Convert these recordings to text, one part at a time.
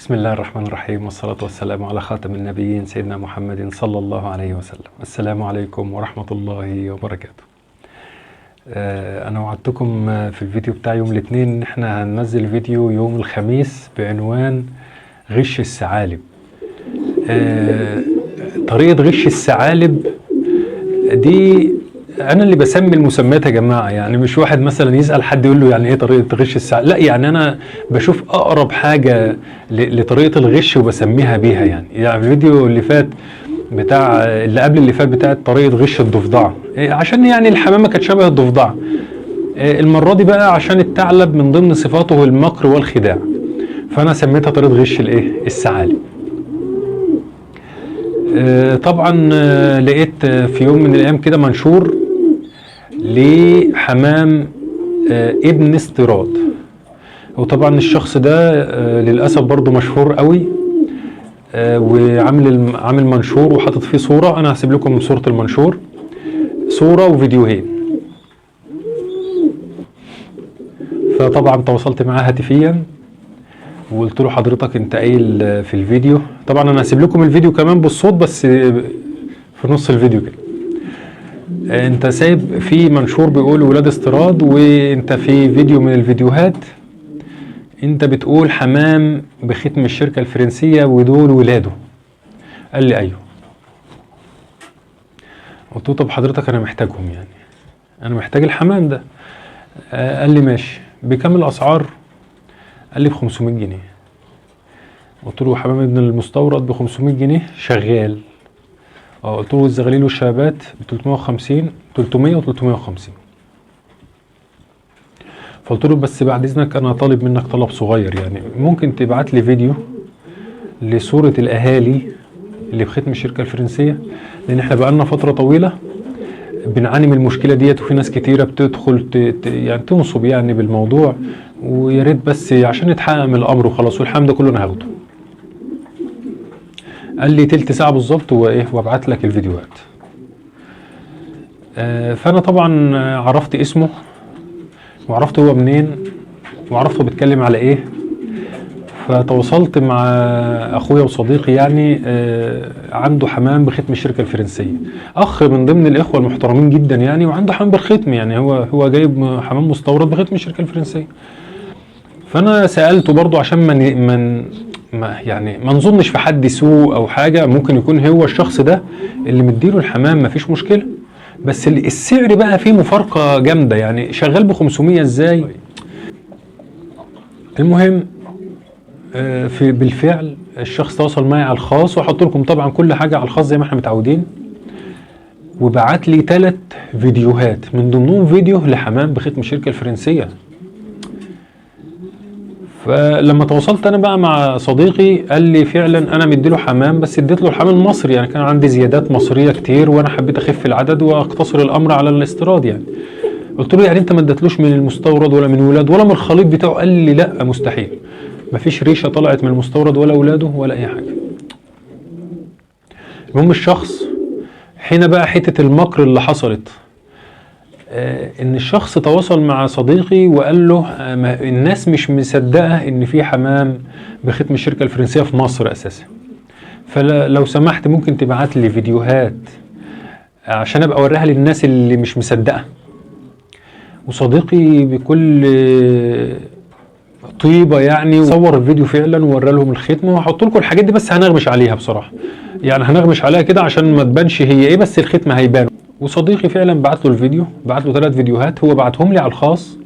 بسم الله الرحمن الرحيم، والصلاة والسلام على خاتم النبيين سيدنا محمد صلى الله عليه وسلم. السلام عليكم ورحمة الله وبركاته. أنا وعدتكم في الفيديو بتاع يوم الاثنين إن احنا هننزل فيديو يوم الخميس بعنوان غش الثعالب. طريقة غش الثعالب دي أنا اللي بسمي المسميات يا جماعة، يعني مش واحد مثلا يسأل حد يقول له يعني إيه طريقة غش الثعالب، لا، يعني أنا بشوف أقرب حاجة لطريقة الغش وبسميها بيها. يعني الفيديو اللي فات بتاع اللي قبل اللي فات بتاع طريقة غش الضفدعة، عشان يعني الحمامة كانت شبه الضفدعة. المرة دي بقى عشان الثعلب من ضمن صفاته المكر والخداع، فأنا سميتها طريقة غش الثعالب. طبعا لقيت في يوم من الأيام كده منشور لحمام ابن استيراد، وطبعا الشخص ده للأسف برضو مشهور قوي، وعامل منشور وحاطط فيه صورة. أنا هسيب لكم صورة المنشور، صورة وفيديوهين. فطبعا تواصلت معاه هاتفيا وقلت له حضرتك انت قايل في الفيديو، طبعا انا هسيب لكم الفيديو كمان بالصوت بس في نص الفيديو كده، انت سايب في منشور بيقول ولاد استيراد، وانت في فيديو من الفيديوهات انت بتقول حمام بختم الشركة الفرنسية ودول ولاده. قال لي ايوه. قلت له طب حضرتك انا محتاجهم، يعني انا محتاج الحمام ده. قال لي ماشي، بكم الاسعار؟ قال لي ب 500 جنيه. قلت له حمام ابن المستورد ب 500 جنيه شغال. قلت له الزغاليل والشبابات ب 350 300 و 350. فقلت له بس بعد اذنك انا طالب منك طلب صغير، يعني ممكن تبعت لي فيديو لصورة الاهالي اللي بختم الشركة الفرنسية، لان احنا بقالنا فترة طويلة بنعاني من المشكلة ديت، وفي ناس كتيرة بتدخل يعني تنصب يعني بالموضوع، ويا ريت بس عشان يتحقق من الامر وخلاص، والحمد ده كله انا هاخده. قال لي تلت ساعة بالظبط وابعت لك الفيديوهات. فانا طبعا عرفت اسمه وعرفت هو منين وعرفت هو بيتكلم على ايه، فتواصلت مع اخويا وصديقي، يعني عنده حمام بختم الشركة الفرنسية، اخ من ضمن الاخوة المحترمين جدا يعني، وعنده حمام بالختم، يعني هو جايب حمام مستورد بختم الشركة الفرنسية. فانا سألته برضو عشان ما نظنش في حد سوء او حاجة، ممكن يكون هو الشخص ده اللي مديله الحمام، مفيش مشكلة، بس السعر بقى فيه مفارقة جامدة، يعني شغال ب 500 ازاي؟ المهم بالفعل الشخص تواصل معي على الخاص، وحط لكم طبعا كل حاجة على الخاص زي ما احنا متعودين، وبعت لي 3 فيديوهات من ضمنهم فيديو لحمام بختم الشركة الفرنسية. فلما تواصلت انا بقى مع صديقي قال لي فعلا انا مديله حمام، بس اديت له الحمام المصري، يعني كان عندي زيادات مصريه كتير وانا حبيت اخف العدد واقتصر الامر على الاستيراد يعني. قلت له يعني انت ما اديتلوش من المستورد ولا من ولاده ولا من الخليط بتاعه؟ قال لي لا مستحيل، مفيش ريشه طلعت من المستورد ولا ولاده ولا اي حاجه. المهم الشخص حين بقى حته المكر اللي حصلت، ان الشخص تواصل مع صديقي وقال له الناس مش مصدقه ان في حمام بختم الشركه الفرنسيه في مصر اساسا، فلو سمحت ممكن تبعت لي فيديوهات عشان ابقى اوريها للناس اللي مش مصدقه. وصديقي بكل طيبه يعني صور الفيديو فعلا وورى لهم الختم، وهحط لكم الحاجات دي بس هنغمش عليها بصراحه، يعني هنغمش عليها كده عشان ما تبانش هي ايه، بس الختم هيبان. وصديقي فعلا بعت له الفيديو، بعت له 3 فيديوهات، هو بعتهم لي على الخاص،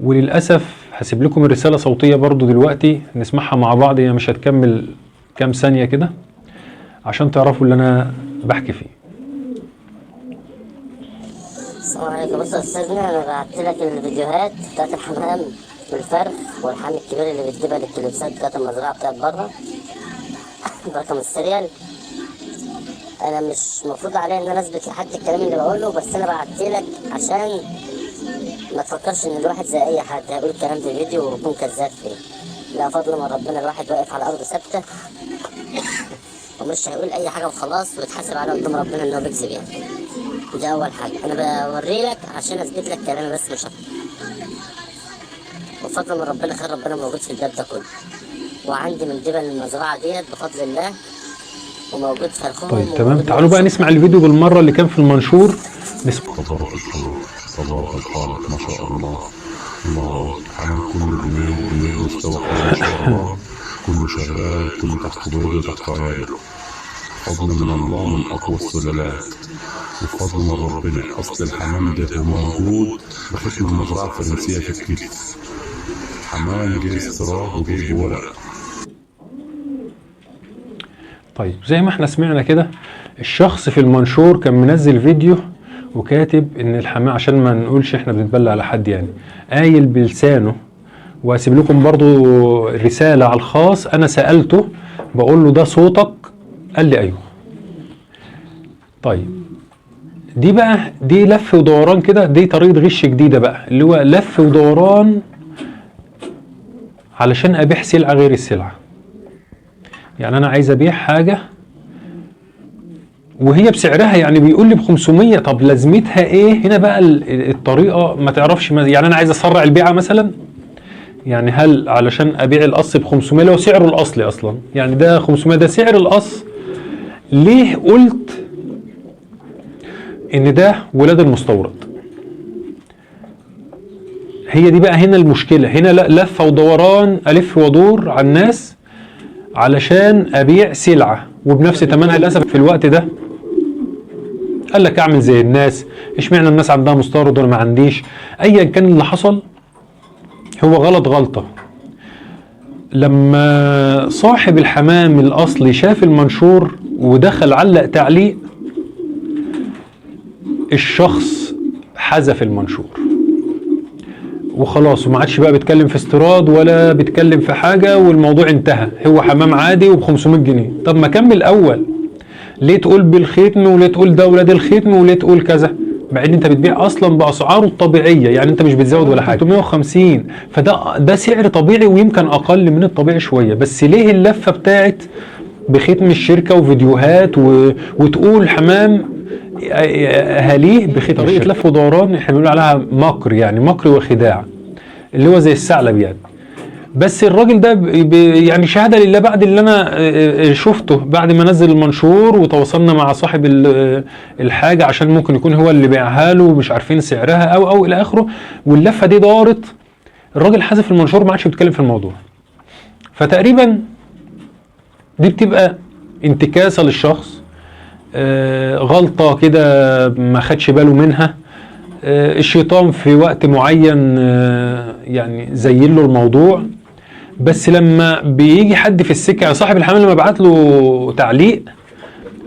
وللاسف هسيب لكم الرساله صوتيه برضو دلوقتي نسمعها مع بعض، هي مش هتكمل كام ثانيه كده عشان تعرفوا اللي انا بحكي فيه. السلام عليكم. بص يا استاذنا، انا بعت لك الفيديوهات بتاعت الحمام والفرخ والحمام الكبير اللي بتجيبها للكليبسات بتاعت المزرعه بتاعت بره برقم السريال. انا مش مفروض عليا ان انا اثبت لحد الكلام اللي بقوله، بس انا بعت لك عشان ما تفكرش ان الواحد زي اي حد هيقول الكلام في فيديو ويكون كذاب فيه. لا، فضل من ربنا الواحد واقف على ارض ثابته ومش هيقول اي حاجه وخلاص، ويتحاسب على قدام ربنا ان هو بيكذب يعني. دي اول حاجه انا بوري لك عشان اثبت لك كلامي بس مش اكتر، وفضل من ربنا خير ربنا موجود في الباب ده كله. وعندي من جبل المزرعة ديت بفضل الله، وموجود فرخهم. طيب تمام، تعالوا بقى نسمع الفيديو بالمرة اللي كان في المنشور. نسمع. تبارك الخالق، تبارك الخالق، ما شاء الله. الله الحمام كله بميل مستوى ما شاء الله، كله شغال، كله تحت ضوء تحت عياله. فضل من الله، من أقوى السلالات، وفضل من ربنا. أصل الحمام ده موجود بختم المزرعة الفرنسية في الكتف. حمام جاي استراح وجاي بورق. طيب زي ما احنا سمعنا كده، الشخص في المنشور كان منزل فيديو وكاتب ان الحمام، عشان ما نقولش احنا بنتبلى على حد يعني، قايل بلسانه. واسيب لكم برضو رسالة على الخاص، انا سألته بقول له ده صوتك؟ قال لي ايوه. طيب دي بقى دي لف ودوران كده، دي طريقة غش جديدة بقى، اللي هو لف ودوران علشان ابيع سلعة غير السلعة. يعني انا عايز ابيع حاجة وهي بسعرها، يعني بيقول لي ب 500، طب لازمتها ايه؟ هنا بقى الطريقة ما تعرفش يعني انا عايز اسرع البيعة مثلا، يعني هل علشان ابيع القص ب 500 لو سعره الاصلي اصلا، يعني ده 500 ده سعر القص، ليه قلت ان ده ولاد المستورد؟ هي دي بقى هنا المشكلة، هنا لفة ودوران، الف وادور على الناس علشان ابيع سلعة وبنفس ثمنها. للاسف في الوقت ده قال لك اعمل زي الناس، اشمعنى الناس عندها مستورد وانا ما عنديش؟ ايا كان اللي حصل هو غلط غلطة. لما صاحب الحمام الاصلي شاف المنشور ودخل علق تعليق، الشخص حذف المنشور وخلاص، وما عادش بقى بيتكلم في استيراد ولا بيتكلم في حاجة، والموضوع انتهى. هو حمام عادي وب 500 جنيه. طب ما كمل الاول، ليه تقول بالختم وليه تقول ده ولاد الختم وليه تقول كذا، مع ان انت بتبيع اصلا باسعاره الطبيعيه، يعني انت مش بتزود ولا حاجه. 350 فده سعر طبيعي ويمكن اقل من الطبيعي شويه، بس ليه اللفه بتاعت بختم الشركه وفيديوهات وتقول حمام اهاليه بختم؟ طريقه لف ودوران احنا بنقول عليها مكر، يعني مكر وخداع، اللي هو زي الثعلب يعني. بس الراجل ده يعني شهاده لله، بعد اللي انا شفته بعد ما نزل المنشور وتواصلنا مع صاحب الحاجه عشان ممكن يكون هو اللي بيعها له ومش عارفين سعرها او الى اخره، واللفه دي دارت، الراجل حذف المنشور ما عادش بيتكلم في الموضوع. فتقريبا دي بتبقى انتكاسه للشخص، غلطه كده ما خدش باله منها، الشيطان في وقت معين يعني زين له الموضوع. بس لما بيجي حد في السكه، يعني صاحب الحمام لما بعت له تعليق،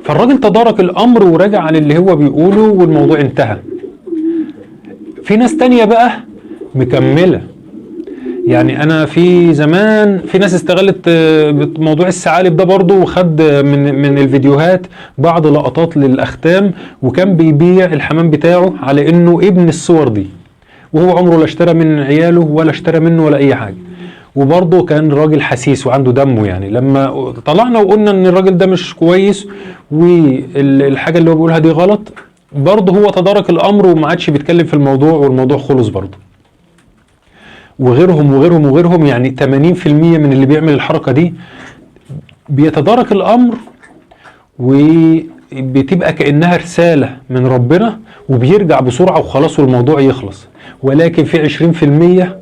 فالراجل تدارك الامر ورجع عن اللي هو بيقوله والموضوع انتهى. في ناس تانية بقى مكمله، يعني انا في زمان في ناس استغلت موضوع الثعالب ده برضه، وخد من الفيديوهات بعض لقطات للاختام، وكان بيبيع الحمام بتاعه على انه ابن الصور دي، وهو عمره لا اشترى من عياله ولا اشترى منه ولا اي حاجه. وبرضه كان راجل حسيس وعنده دمه، يعني لما طلعنا وقلنا ان الراجل ده مش كويس والحاجه اللي هو بيقولها دي غلط، برضه هو تدارك الامر وما عادش بيتكلم في الموضوع، والموضوع خلص برضه. وغيرهم يعني 80% من اللي بيعمل الحركه دي بيتدارك الامر، وبتبقى كانها رساله من ربنا وبيرجع بسرعه وخلاص والموضوع يخلص. ولكن في 20%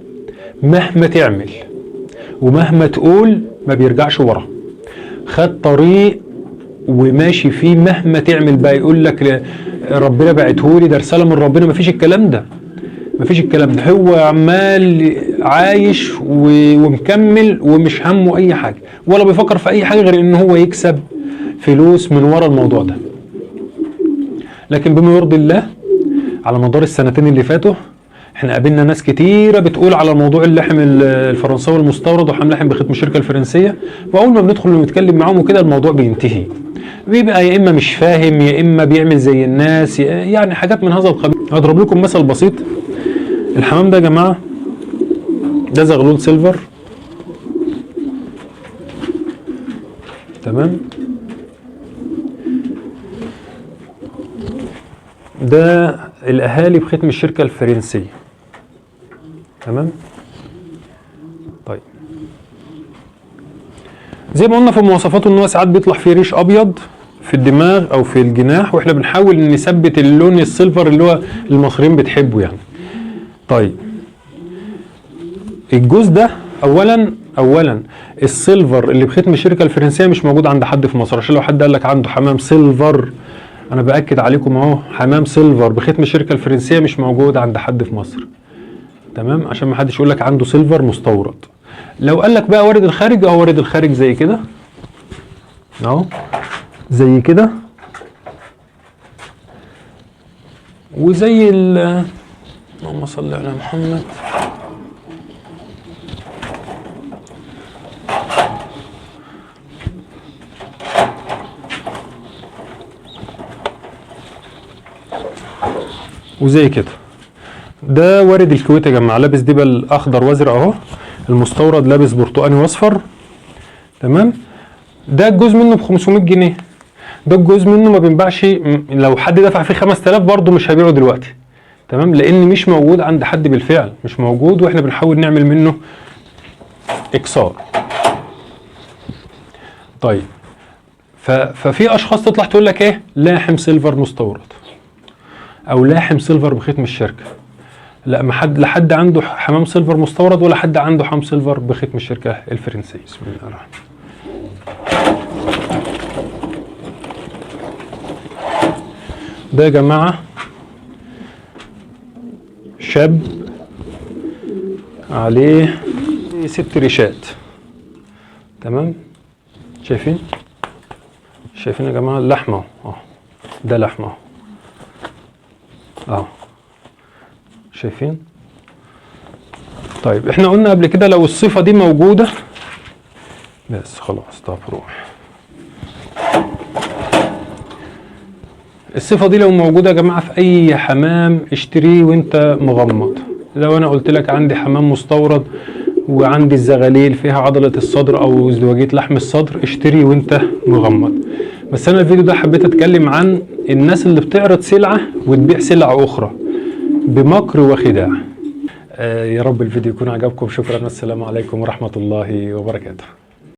مهما تعمل ومهما تقول ما بيرجعش ورا، خد طريق وماشي فيه مهما تعمل بقى. يقول لك ربنا بعتهولي، ده رساله من ربنا، مفيش الكلام ده، مفيش الكلام ده. هو عمال عايش ومكمل ومش همه اي حاجه، ولا بيفكر في اي حاجه غير ان هو يكسب فلوس من ورا الموضوع ده. لكن بما يرضي الله، على مدار السنتين اللي فاتوا احنا قابلنا ناس كتيره بتقول على موضوع اللحم الفرنساوي المستورد وحمل لحم بختم الشركه الفرنسيه، واول ما بندخل ونتكلم معاهم وكده الموضوع بينتهي، بيبقى يا اما مش فاهم يا اما بيعمل زي الناس، يعني حاجات من هذا القبيل. هضرب لكم مثل بسيط. الحمام ده يا جماعه ده زغلول سيلفر، تمام؟ ده الاهالي بختم الشركه الفرنسيه، تمام؟ طيب زي ما قلنا في مواصفاته ان هو ساعات بيطلع فيه ريش ابيض في الدماغ او في الجناح، واحنا بنحاول نثبت اللون السيلفر اللي هو المصريين بتحبه يعني. طيب الجوز ده اولا السيلفر اللي بختم الشركه الفرنسيه مش موجود عند حد في مصر، عشان لو حد قال لك عنده حمام سيلفر، انا باكد عليكم اهو، حمام سيلفر بختم الشركه الفرنسيه مش موجود عند حد في مصر، تمام؟ عشان ما حدش يقول لك عنده سيلفر مستورد. لو قال لك بقى وارد الخارج، اهو وارد الخارج زي كده اهو، زي كده، وزي اللهم صل على محمد، وزي كده. ده وارد الكويت يا جماعه، لابس دبل اخضر وازرق اهو، المستورد لابس برتقاني واصفر، تمام؟ ده الجوز منه ب 500 جنيه، ده الجوز منه ما بينباعش، لو حد دفع فيه 5000 برضه مش هيبيعه دلوقتي، تمام؟ لان مش موجود عند حد بالفعل، مش موجود، واحنا بنحاول نعمل منه اكسار. طيب ففي اشخاص تطلع تقول لك ايه، لاحم سيلفر مستورد او لاحم سيلفر بختم الشركه. لا، ما حد، لا حد عنده حمام سيلفر مستورد ولا حد عنده حمام سيلفر بختم الشركه الفرنسيه. بسم الله الرحمن الرحيم. ده يا جماعه شاب عليه 6 ريشات، تمام؟ شايفين يا جماعه اللحمه اهو، ده لحمه اهو، شايفين؟ طيب احنا قلنا قبل كده لو الصفه دي موجوده بس خلاص، طب روح. الصفه دي لو موجوده يا جماعه في اي حمام اشتريه وانت مغمض. لو انا قلت لك عندي حمام مستورد وعندي الزغاليل فيها عضله الصدر او ازدواجيه لحم الصدر، اشتريه وانت مغمض. بس انا الفيديو ده حبيت اتكلم عن الناس اللي بتعرض سلعه وتبيع سلعه اخرى بمكر وخداع. يا رب الفيديو يكون عجبكم، شكرا، والسلام عليكم ورحمه الله وبركاته.